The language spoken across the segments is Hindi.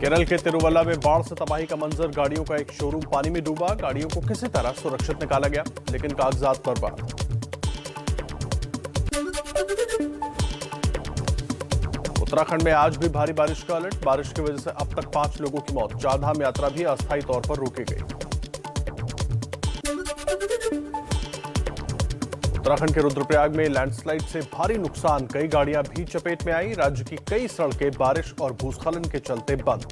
केरल के तिरुवल्ला में बाढ़ से तबाही का मंजर। गाड़ियों का एक शोरूम पानी में डूबा। गाड़ियों को किसी तरह सुरक्षित निकाला गया, लेकिन कागजात बर्बाद। उत्तराखंड में आज भी भारी बारिश का अलर्ट। बारिश की वजह से अब तक 5 लोगों की मौत। चारधाम यात्रा भी अस्थायी तौर पर रोकी गई। उत्तराखंड के रुद्रप्रयाग में लैंडस्लाइड से भारी नुकसान। कई गाड़ियां भी चपेट में आई। राज्य की कई सड़कें बारिश और भूस्खलन के चलते बंद।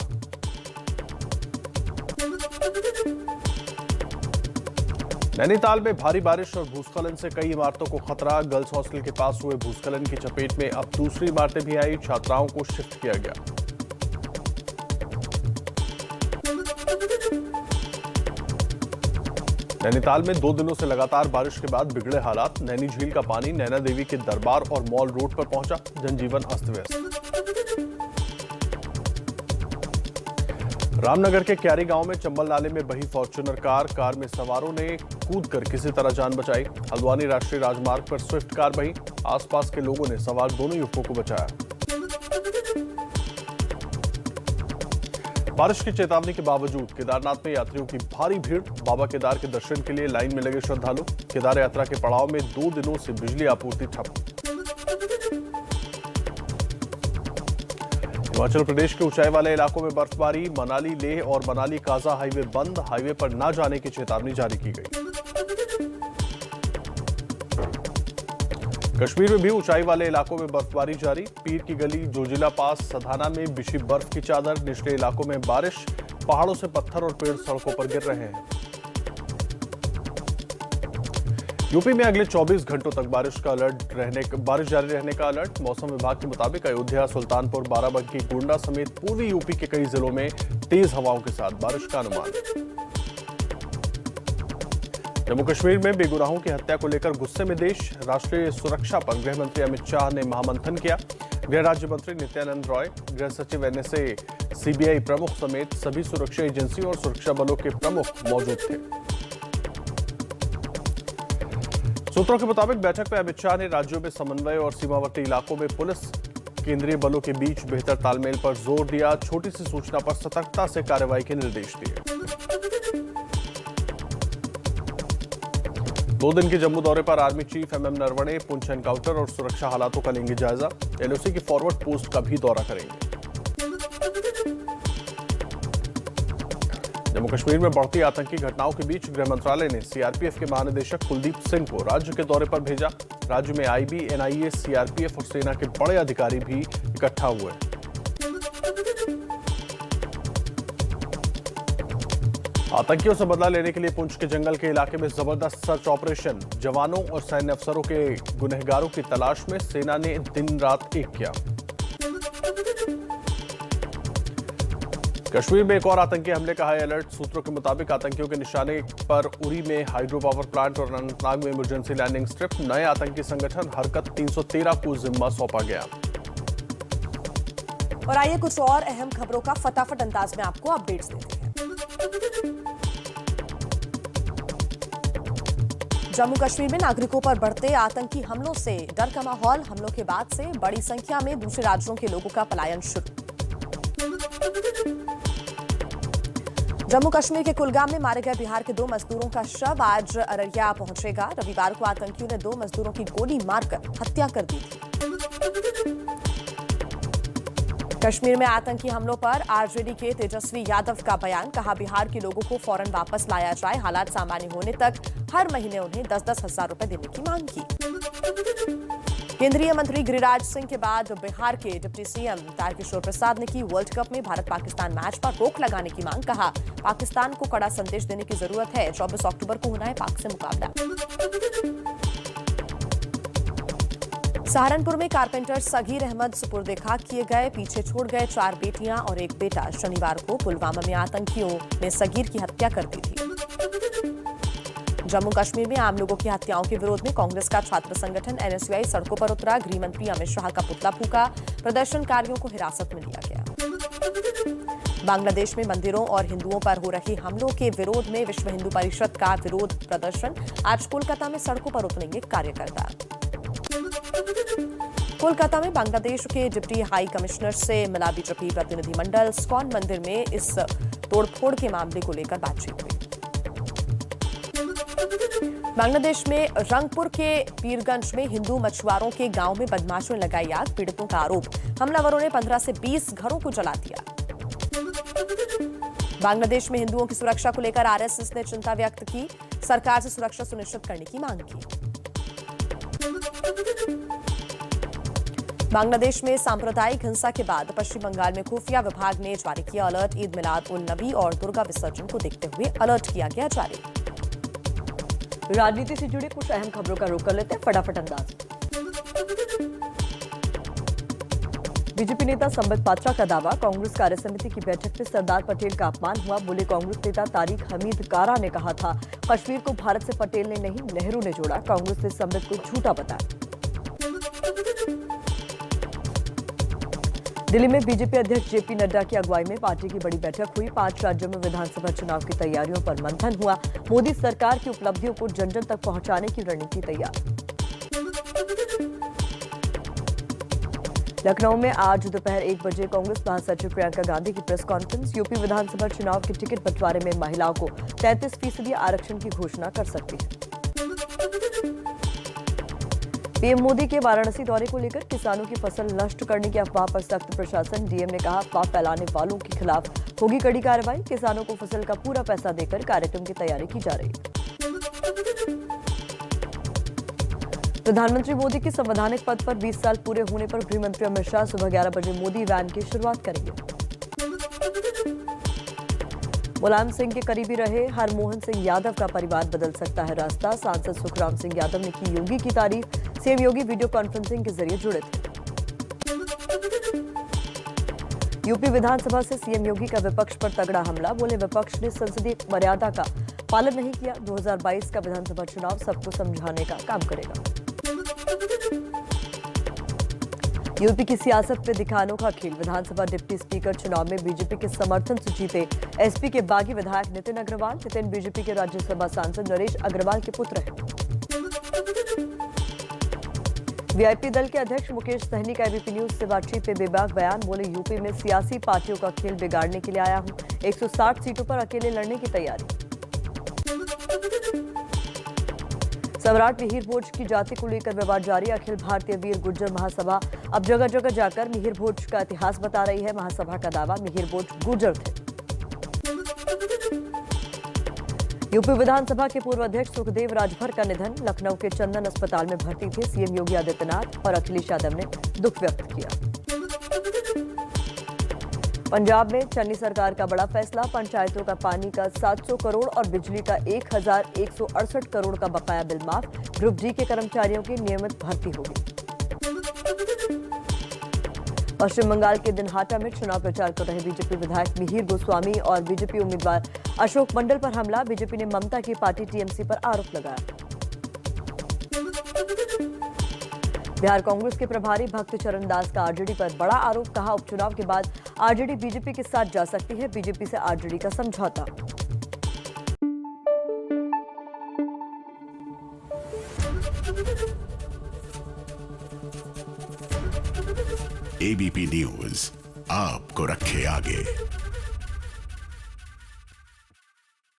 नैनीताल में भारी बारिश और भूस्खलन से कई इमारतों को खतरा। गर्ल्स हॉस्टल के पास हुए भूस्खलन की चपेट में अब दूसरी इमारतें भी आई। छात्राओं को शिफ्ट किया गया। नैनीताल में 2 दिनों से लगातार बारिश के बाद बिगड़े हालात। नैनी झील का पानी नैना देवी के दरबार और मॉल रोड पर पहुंचा। जनजीवन अस्त व्यस्त। रामनगर के क्यारी गांव में चंबल नाले में बही फॉर्च्यूनर कार में सवारों ने कूदकर किसी तरह जान बचाई। हल्द्वानी राष्ट्रीय राजमार्ग पर स्विफ्ट कार बही। आसपास के लोगों ने सवार दोनों युवकों को बचाया। बारिश की चेतावनी के बावजूद केदारनाथ में यात्रियों की भारी भीड़। बाबा केदार के दर्शन के लिए लाइन में लगे श्रद्धालु। केदार यात्रा के पड़ाव में 2 दिनों से बिजली आपूर्ति ठप। हिमाचल प्रदेश के ऊंचाई वाले इलाकों में बर्फबारी। मनाली लेह और मनाली काजा हाईवे बंद। हाईवे पर न जाने की चेतावनी जारी की गई। कश्मीर में भी ऊंचाई वाले इलाकों में बर्फबारी जारी। पीर की गली, जोजिला पास, सधाना में बिछी बर्फ की चादर। निचले इलाकों में बारिश। पहाड़ों से पत्थर और पेड़ सड़कों पर गिर रहे हैं। यूपी में अगले 24 घंटों तक बारिश जारी रहने का अलर्ट। मौसम विभाग के मुताबिक अयोध्या, सुल्तानपुर, बाराबंकी, गोंडा समेत पूर्वी यूपी के कई जिलों में तेज हवाओं के साथ बारिश का अनुमान। जम्मू कश्मीर में बेगुनाहों की हत्या को लेकर गुस्से में देश। राष्ट्रीय सुरक्षा पर गृह मंत्री अमित शाह ने महामंथन किया। गृह राज्य मंत्री नित्यानंद राय, गृह सचिव एनएसए, सीबीआई प्रमुख समेत सभी सुरक्षा एजेंसियों और सुरक्षा बलों के प्रमुख मौजूद थे। सूत्रों के मुताबिक बैठक में अमित शाह ने राज्यों में समन्वय और सीमावर्ती इलाकों में पुलिस, केंद्रीय बलों के बीच बेहतर तालमेल पर जोर दिया। छोटी सी सूचना पर सतर्कता से कार्रवाई के निर्देश दिए। 2 दिन के जम्मू दौरे पर army chief MM Naravane Poonch encounter और सुरक्षा हालातों का लेंगे जायजा। एलओसी की फॉरवर्ड पोस्ट का भी दौरा करेंगे। जम्मू कश्मीर में बढ़ती आतंकी घटनाओं के बीच गृह मंत्रालय ने सीआरपीएफ के महानिदेशक कुलदीप सिंह को राज्य के दौरे पर भेजा। राज्य में आईबी, एनआईए, सीआरपीएफ और सेना के बड़े अधिकारी भी इकट्ठा हुए। आतंकियों से बदला लेने के लिए पुंछ के जंगल के इलाके में जबरदस्त सर्च ऑपरेशन। जवानों और सैन्य अफसरों के गुनहगारों की तलाश में सेना ने दिन रात एक किया। कश्मीर में एक और आतंकी हमले का हाई अलर्ट। सूत्रों के मुताबिक आतंकियों के निशाने पर उरी में हाइड्रो पावर प्लांट और अनंतनाग में इमरजेंसी लैंडिंग स्ट्रिप। नए आतंकी संगठन हरकत 313 को जिम्मा सौंपा गया। और आइए कुछ और अहम खबरों का फटाफट अंदाज में आपको अपडेट्स देते हैं। जम्मू कश्मीर में नागरिकों पर बढ़ते आतंकी हमलों से डर का माहौल। हमलों के बाद से बड़ी संख्या में दूसरे राज्यों के लोगों का पलायन शुरू। जम्मू कश्मीर के कुलगाम में मारे गए बिहार के 2 मजदूरों का शव आज अररिया पहुंचेगा। रविवार को आतंकियों ने 2 मजदूरों की गोली मारकर हत्या कर दी थी। कश्मीर में आतंकी हमलों पर आरजेडी के तेजस्वी यादव का बयान। कहा, बिहार के लोगों को फौरन वापस लाया जाए। हालात सामान्य होने तक हर महीने उन्हें 10-10 हजार रुपए देने की मांग की। केंद्रीय मंत्री गिरिराज सिंह के बाद बिहार के डिप्टी सीएम तारकिशोर प्रसाद ने की वर्ल्ड कप में भारत पाकिस्तान मैच पर रोक लगाने की मांग। कहा, पाकिस्तान को कड़ा संदेश देने की जरूरत है। 24 अक्टूबर को होना है पाक से मुकाबला। सहारनपुर में कारपेंटर सगीर अहमद सुपुर्दे खाक किए गए। पीछे छोड़ गए 4 बेटियां और 1 बेटा। शनिवार को पुलवामा में आतंकियों ने सगीर की हत्या कर दी थी। जम्मू कश्मीर में आम लोगों की हत्याओं के विरोध में कांग्रेस का छात्र संगठन एनएसयूआई सड़कों पर उतरा। गृह मंत्री अमित शाह का पुतला फूंका। प्रदर्शनकारियों को हिरासत में लिया गया। बांग्लादेश में मंदिरों और हिंदुओं पर हो रहे हमलों के विरोध में विश्व हिंदू परिषद का विरोध प्रदर्शन। आज कोलकाता में सड़कों पर उतरेंगे कार्यकर्ता। कोलकाता में बांग्लादेश के डिप्टी हाई कमिश्नर से मिला बीजेपी प्रतिनिधिमंडल। स्कॉन मंदिर में इस तोड़फोड़ के मामले को लेकर बातचीत हुई। बांग्लादेश में रंगपुर के पीरगंज में हिंदू मछुआरों के गांव में बदमाशों ने लगाई आग। पीड़ितों का आरोप, हमलावरों ने 15 से 20 घरों को जला दिया। बांग्लादेश में हिंदुओं की सुरक्षा को लेकर आरएसएस ने चिंता व्यक्त की। सरकार से सुरक्षा सुनिश्चित करने की मांग की। बांग्लादेश में सांप्रदायिक हिंसा के बाद पश्चिम बंगाल में खुफिया विभाग ने जारी किया अलर्ट। ईद मिलाद उन नबी और दुर्गा विसर्जन को देखते हुए अलर्ट किया गया जारी। राजनीति से जुड़ी कुछ अहम खबरों का रुख कर लेते हैं फटाफट अंदाज। बीजेपी नेता संबित पात्रा का दावा, कांग्रेस कार्य समिति की बैठक में सरदार पटेल का अपमान हुआ। बोले कांग्रेस नेता तारिक हमीद कारा ने कहा था कश्मीर को भारत से पटेल ने नहीं नेहरू ने जोड़ा। कांग्रेस ने संबित को झूठा बताया। दिल्ली में बीजेपी अध्यक्ष जेपी नड्डा की अगुवाई में पार्टी की बड़ी बैठक हुई। 5 राज्यों में विधानसभा चुनाव की तैयारियों पर मंथन हुआ। मोदी सरकार की उपलब्धियों को जन जन तक पहुंचाने की रणनीति तैयार। लखनऊ में आज दोपहर 1 बजे कांग्रेस महासचिव प्रियंका गांधी की प्रेस कॉन्फ्रेंस। यूपी विधानसभा चुनाव के टिकट बंटवारे में महिलाओं को 33% आरक्षण की घोषणा कर सकती है। पीएम मोदी के वाराणसी दौरे को लेकर किसानों की फसल नष्ट करने की अफवाह पर सख्त प्रशासन। डीएम ने कहा अफवाह फैलाने वालों के खिलाफ होगी कड़ी कार्रवाई। किसानों को फसल का पूरा पैसा देकर कार्यक्रम की तैयारी की जा रही है। प्रधानमंत्री मोदी की संवैधानिक पद पर 20 साल पूरे होने पर गृह मंत्री अमित शाह सुबह 11 बजे मोदी वैन की शुरुआत करेंगे। मुलायम सिंह के करीबी रहे हरमोहन सिंह यादव का परिवार बदल सकता है रास्ता। सांसद सुखराम सिंह यादव ने की योगी की तारीफ। सीएम योगी वीडियो कॉन्फ्रेंसिंग के जरिए जुड़े थे। यूपी विधानसभा से सीएम योगी का विपक्ष पर तगड़ा हमला। बोले विपक्ष ने संसदीय मर्यादा का पालन नहीं किया। 2022 का विधानसभा चुनाव सबको समझाने का काम करेगा। यूपी की सियासत पे दिखा अनोखा खेल। विधानसभा डिप्टी स्पीकर चुनाव में बीजेपी के समर्थन से जीते एसपी के बागी विधायक नितिन अग्रवाल। नितिन बीजेपी के राज्यसभा सांसद नरेश अग्रवाल के पुत्र हैं। वीआईपी दल के अध्यक्ष मुकेश सहनी का एबीपी न्यूज से बातचीत में बेबाक बयान। बोले यूपी में सियासी पार्टियों का खेल बिगाड़ने के लिए आया हूं। 160 सीटों पर अकेले लड़ने की तैयारी। सम्राट मिहिर भोज की जाति को लेकर विवाद जारी। अखिल भारतीय वीर गुर्जर महासभा अब जगह जगह जाकर मिहिर भोज का इतिहास बता रही है। महासभा का दावा मिहिर भोज गुर्जर थे। यूपी विधानसभा के पूर्व अध्यक्ष सुखदेव राजभर का निधन। लखनऊ के चंदन अस्पताल में भर्ती थे। सीएम योगी आदित्यनाथ और अखिलेश यादव ने दुख व्यक्त किया। पंजाब में चन्नी सरकार का बड़ा फैसला। पंचायतों का पानी का 700 करोड़ और बिजली का 1168 करोड़ का बकाया बिल माफ। ग्रुप डी के कर्मचारियों की नियमित भर्ती होगी। पश्चिम बंगाल के दिनहाटा में चुनाव प्रचार कर रहे बीजेपी विधायक मिहिर गोस्वामी और बीजेपी उम्मीदवार अशोक मंडल पर हमला। बीजेपी ने ममता की पार्टी टीएमसी पर आरोप लगाया। बिहार कांग्रेस के प्रभारी भक्त चरण दास का आरजेडी पर बड़ा आरोप। कहा उपचुनाव के बाद आरजेडी बीजेपी के साथ जा सकती है। बीजेपी से आरजेडी का समझौता। एबीपी न्यूज आपको रखे आगे।